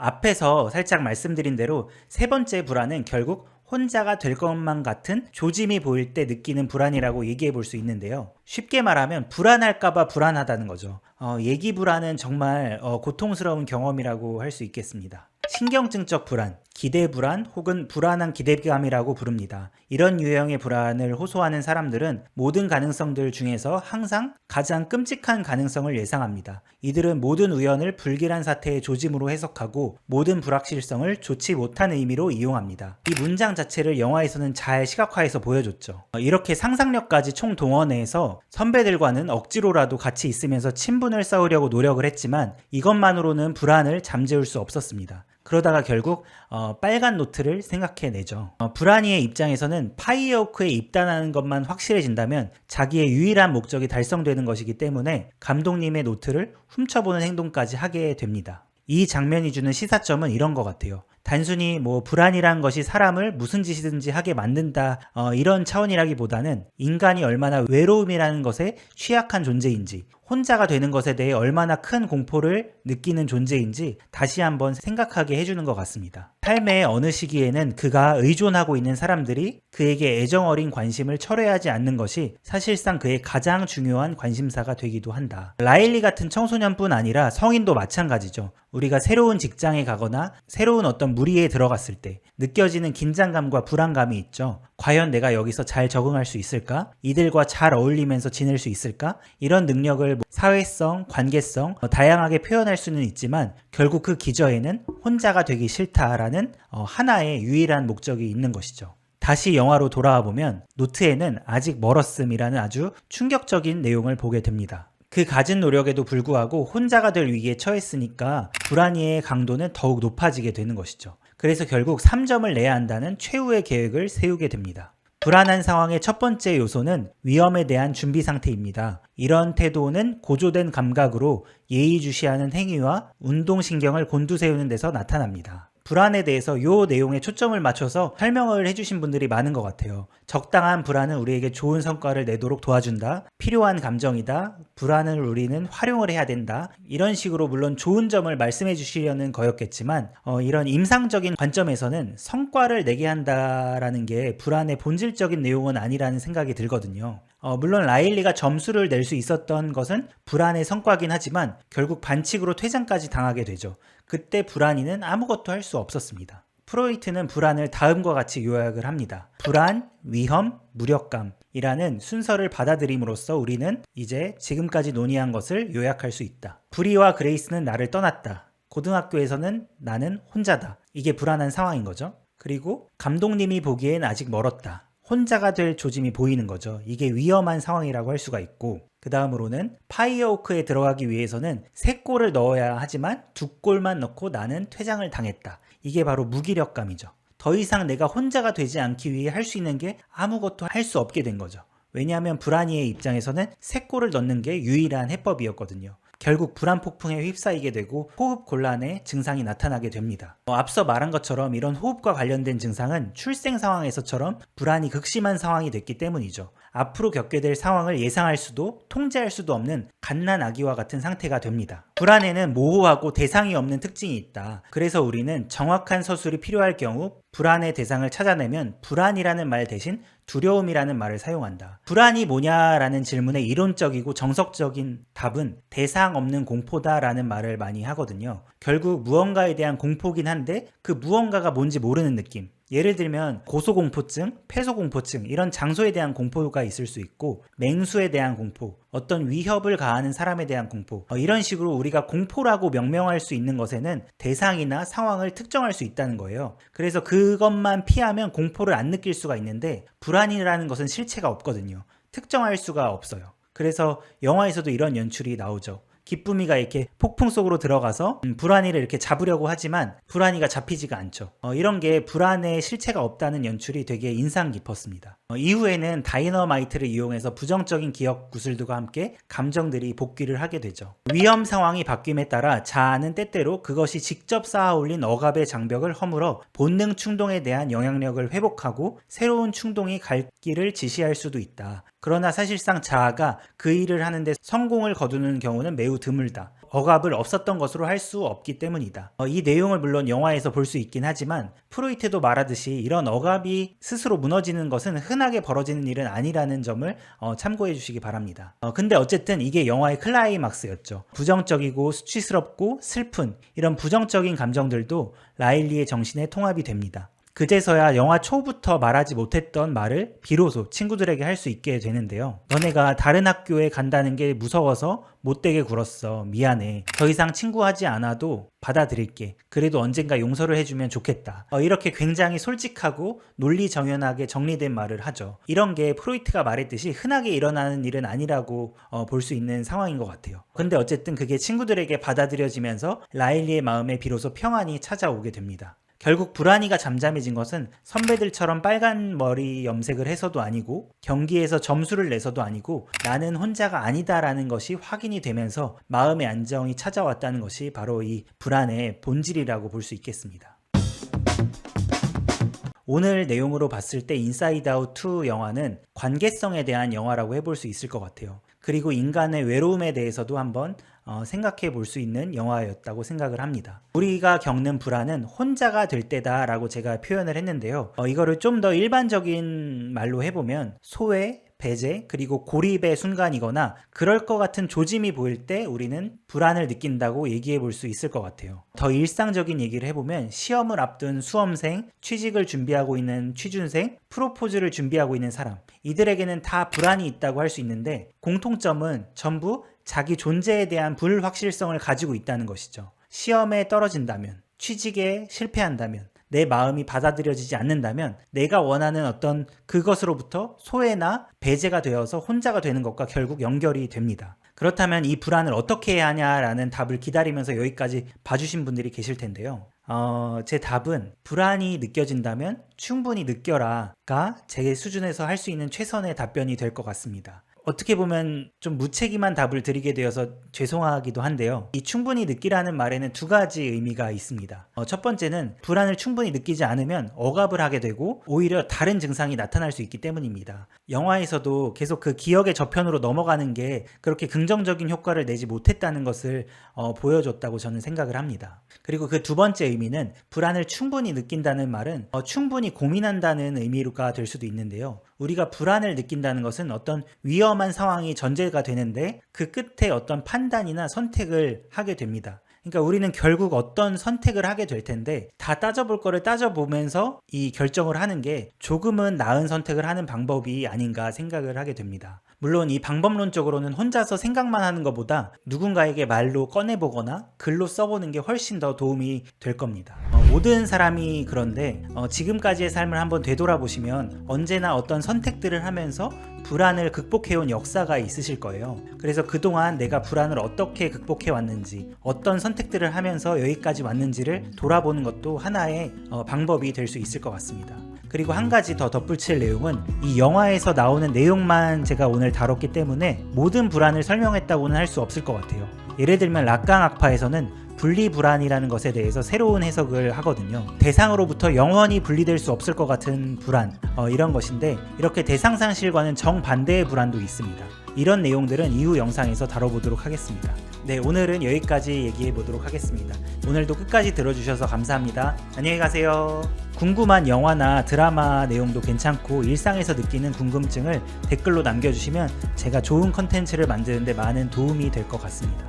앞에서 살짝 말씀드린 대로 세 번째 불안은 결국 혼자가 될 것만 같은 조짐이 보일 때 느끼는 불안이라고 얘기해 볼 수 있는데요. 쉽게 말하면 불안할까봐 불안하다는 거죠. 얘기 불안은 정말 고통스러운 경험이라고 할 수 있겠습니다. 신경증적 불안, 기대 불안 혹은 불안한 기대감이라고 부릅니다. 이런 유형의 불안을 호소하는 사람들은 모든 가능성들 중에서 항상 가장 끔찍한 가능성을 예상합니다. 이들은 모든 우연을 불길한 사태의 조짐으로 해석하고 모든 불확실성을 좋지 못한 의미로 이용합니다. 이 문장 자체를 영화에서는 잘 시각화해서 보여줬죠. 이렇게 상상력까지 총동원해서 선배들과는 억지로라도 같이 있으면서 친분을 쌓으려고 노력을 했지만 이것만으로는 불안을 잠재울 수 없었습니다. 그러다가 결국 빨간 노트를 생각해내죠. 브라니의 입장에서는 파이어오크에 입단하는 것만 확실해진다면 자기의 유일한 목적이 달성되는 것이기 때문에 감독님의 노트를 훔쳐보는 행동까지 하게 됩니다. 이 장면이 주는 시사점은 이런 것 같아요. 단순히 불안이란 것이 사람을 무슨 짓이든지 하게 만든다 이런 차원이라기보다는 인간이 얼마나 외로움이라는 것에 취약한 존재인지 혼자가 되는 것에 대해 얼마나 큰 공포를 느끼는 존재인지 다시 한번 생각하게 해주는 것 같습니다. 삶의 어느 시기에는 그가 의존하고 있는 사람들이 그에게 애정어린 관심을 철회하지 않는 것이 사실상 그의 가장 중요한 관심사가 되기도 한다. 라일리 같은 청소년뿐 아니라 성인도 마찬가지죠. 우리가 새로운 직장에 가거나 새로운 어떤 무리에 들어갔을 때 느껴지는 긴장감과 불안감이 있죠. 과연 내가 여기서 잘 적응할 수 있을까? 이들과 잘 어울리면서 지낼 수 있을까? 이런 능력을 사회성, 관계성 다양하게 표현할 수는 있지만 결국 그 기저에는 혼자가 되기 싫다라는 하나의 유일한 목적이 있는 것이죠. 다시 영화로 돌아와 보면 노트에는 아직 멀었음이라는 아주 충격적인 내용을 보게 됩니다. 그 갖은 노력에도 불구하고 혼자가 될 위기에 처했으니까 불안의 강도는 더욱 높아지게 되는 것이죠. 그래서 결국 3점을 내야 한다는 최후의 계획을 세우게 됩니다. 불안한 상황의 첫 번째 요소는 위험에 대한 준비 상태입니다. 이런 태도는 고조된 감각으로 예의주시하는 행위와 운동신경을 곤두세우는 데서 나타납니다. 불안에 대해서 이 내용에 초점을 맞춰서 설명을 해주신 분들이 많은 것 같아요. 적당한 불안은 우리에게 좋은 성과를 내도록 도와준다. 필요한 감정이다. 불안을 우리는 활용을 해야 된다. 이런 식으로 물론 좋은 점을 말씀해 주시려는 거였겠지만 이런 임상적인 관점에서는 성과를 내게 한다라는 게 불안의 본질적인 내용은 아니라는 생각이 들거든요. 물론 라일리가 점수를 낼 수 있었던 것은 불안의 성과긴 하지만 결국 반칙으로 퇴장까지 당하게 되죠. 그때 불안이는 아무것도 할 수 없었습니다. 프로이트는 불안을 다음과 같이 요약을 합니다. 불안, 위험, 무력감이라는 순서를 받아들임으로써 우리는 이제 지금까지 논의한 것을 요약할 수 있다. 브리와 그레이스는 나를 떠났다. 고등학교에서는 나는 혼자다. 이게 불안한 상황인 거죠. 그리고 감독님이 보기엔 아직 멀었다. 혼자가 될 조짐이 보이는 거죠. 이게 위험한 상황이라고 할 수가 있고 그 다음으로는 파이어오크에 들어가기 위해서는 3골을 넣어야 하지만 2골만 넣고 나는 퇴장을 당했다. 이게 바로 무기력감이죠. 더 이상 내가 혼자가 되지 않기 위해 할 수 있는 게 아무것도 할 수 없게 된 거죠. 왜냐하면 브라니의 입장에서는 3골을 넣는 게 유일한 해법이었거든요. 결국 불안 폭풍에 휩싸이게 되고 호흡 곤란의 증상이 나타나게 됩니다. 앞서 말한 것처럼 이런 호흡과 관련된 증상은 출생 상황에서처럼 불안이 극심한 상황이 됐기 때문이죠. 앞으로 겪게 될 상황을 예상할 수도 통제할 수도 없는 갓난아기와 같은 상태가 됩니다. 불안에는 모호하고 대상이 없는 특징이 있다. 그래서 우리는 정확한 서술이 필요할 경우 불안의 대상을 찾아내면 불안이라는 말 대신 두려움이라는 말을 사용한다. 불안이 뭐냐라는 질문의 이론적이고 정석적인 답은 대상 없는 공포다라는 말을 많이 하거든요. 결국 무언가에 대한 공포긴 한데 그 무언가가 뭔지 모르는 느낌. 예를 들면 고소공포증, 폐소공포증 이런 장소에 대한 공포가 있을 수 있고 맹수에 대한 공포, 어떤 위협을 가하는 사람에 대한 공포 이런 식으로 우리가 공포라고 명명할 수 있는 것에는 대상이나 상황을 특정할 수 있다는 거예요. 그래서 그것만 피하면 공포를 안 느낄 수가 있는데 불안이라는 것은 실체가 없거든요. 특정할 수가 없어요. 그래서 영화에서도 이런 연출이 나오죠. 기쁨이가 이렇게 폭풍 속으로 들어가서 불안이를 이렇게 잡으려고 하지만 불안이가 잡히지가 않죠. 이런 게 불안의 실체가 없다는 연출이 되게 인상 깊었습니다. 이후에는 다이너마이트를 이용해서 부정적인 기억 구슬들과 함께 감정들이 복귀를 하게 되죠. 위험 상황이 바뀜에 따라 자아는 때때로 그것이 직접 쌓아 올린 억압의 장벽을 허물어 본능 충동에 대한 영향력을 회복하고 새로운 충동이 갈 길을 지시할 수도 있다. 그러나 사실상 자아가 그 일을 하는데 성공을 거두는 경우는 매우 드물다. 억압을 없었던 것으로 할 수 없기 때문이다. 이 내용을 물론 영화에서 볼 수 있긴 하지만 프로이트도 말하듯이 이런 억압이 스스로 무너지는 것은 흔하게 벌어지는 일은 아니라는 점을 참고해 주시기 바랍니다. 근데 어쨌든 이게 영화의 클라이막스였죠. 부정적이고 수치스럽고 슬픈 이런 부정적인 감정들도 라일리의 정신에 통합이 됩니다. 그제서야 영화 초부터 말하지 못했던 말을 비로소 친구들에게 할 수 있게 되는데요. 너네가 다른 학교에 간다는 게 무서워서 못되게 굴었어. 미안해. 더 이상 친구하지 않아도 받아들일게. 그래도 언젠가 용서를 해주면 좋겠다. 이렇게 굉장히 솔직하고 논리정연하게 정리된 말을 하죠. 이런 게 프로이트가 말했듯이 흔하게 일어나는 일은 아니라고 볼 수 있는 상황인 것 같아요. 근데 어쨌든 그게 친구들에게 받아들여지면서 라일리의 마음에 비로소 평안이 찾아오게 됩니다. 결국 브라니가 잠잠해진 것은 선배들처럼 빨간 머리 염색을 해서도 아니고 경기에서 점수를 내서도 아니고 나는 혼자가 아니다라는 것이 확인이 되면서 마음의 안정이 찾아왔다는 것이 바로 이 불안의 본질이라고 볼 수 있겠습니다. 오늘 내용으로 봤을 때 인사이드 아웃 2 영화는 관계성에 대한 영화라고 해볼 수 있을 것 같아요. 그리고 인간의 외로움에 대해서도 한번 생각해 볼 수 있는 영화였다고 생각을 합니다. 우리가 겪는 불안은 혼자가 될 때다 라고 제가 표현을 했는데요. 이거를 좀 더 일반적인 말로 해보면 소외, 배제, 그리고 고립의 순간이거나 그럴 것 같은 조짐이 보일 때 우리는 불안을 느낀다고 얘기해 볼 수 있을 것 같아요. 더 일상적인 얘기를 해보면 시험을 앞둔 수험생, 취직을 준비하고 있는 취준생, 프로포즈를 준비하고 있는 사람, 이들에게는 다 불안이 있다고 할 수 있는데 공통점은 전부 자기 존재에 대한 불확실성을 가지고 있다는 것이죠. 시험에 떨어진다면, 취직에 실패한다면, 내 마음이 받아들여지지 않는다면 내가 원하는 어떤 그것으로부터 소외나 배제가 되어서 혼자가 되는 것과 결국 연결이 됩니다. 그렇다면 이 불안을 어떻게 해야 하냐라는 답을 기다리면서 여기까지 봐주신 분들이 계실 텐데요. 제 답은 불안이 느껴진다면 충분히 느껴라가 제 수준에서 할 수 있는 최선의 답변이 될 것 같습니다. 어떻게 보면 좀 무책임한 답을 드리게 되어서 죄송하기도 한데요. 이 충분히 느끼라는 말에는 두 가지 의미가 있습니다. 첫 번째는 불안을 충분히 느끼지 않으면 억압을 하게 되고 오히려 다른 증상이 나타날 수 있기 때문입니다. 영화에서도 계속 그 기억의 저편으로 넘어가는 게 그렇게 긍정적인 효과를 내지 못했다는 것을 보여줬다고 저는 생각을 합니다. 그리고 그 두 번째 의미는 불안을 충분히 느낀다는 말은 충분히 고민한다는 의미가 될 수도 있는데요. 우리가 불안을 느낀다는 것은 어떤 위험한 상황이 전제가 되는데 그 끝에 어떤 판단이나 선택을 하게 됩니다. 그러니까 우리는 결국 어떤 선택을 하게 될 텐데 다 따져볼 거를 따져보면서 이 결정을 하는 게 조금은 나은 선택을 하는 방법이 아닌가 생각을 하게 됩니다. 물론 이 방법론적으로는 혼자서 생각만 하는 것보다 누군가에게 말로 꺼내보거나 글로 써보는 게 훨씬 더 도움이 될 겁니다. 모든 사람이 그런데 지금까지의 삶을 한번 되돌아보시면 언제나 어떤 선택들을 하면서 불안을 극복해온 역사가 있으실 거예요. 그래서 그동안 내가 불안을 어떻게 극복해 왔는지, 어떤 선택들을 하면서 여기까지 왔는지를 돌아보는 것도 하나의 방법이 될 수 있을 것 같습니다. 그리고 한 가지 더 덧붙일 내용은 이 영화에서 나오는 내용만 제가 오늘 다뤘기 때문에 모든 불안을 설명했다고는 할 수 없을 것 같아요. 예를 들면 락강 악파에서는 분리불안이라는 것에 대해서 새로운 해석을 하거든요. 대상으로부터 영원히 분리될 수 없을 것 같은 불안, 이런 것인데 이렇게 대상상실과는 정반대의 불안도 있습니다. 이런 내용들은 이후 영상에서 다뤄보도록 하겠습니다. 네, 오늘은 여기까지 얘기해 보도록 하겠습니다. 오늘도 끝까지 들어주셔서 감사합니다. 안녕히 가세요. 궁금한 영화나 드라마 내용도 괜찮고 일상에서 느끼는 궁금증을 댓글로 남겨주시면 제가 좋은 컨텐츠를 만드는 데 많은 도움이 될 것 같습니다.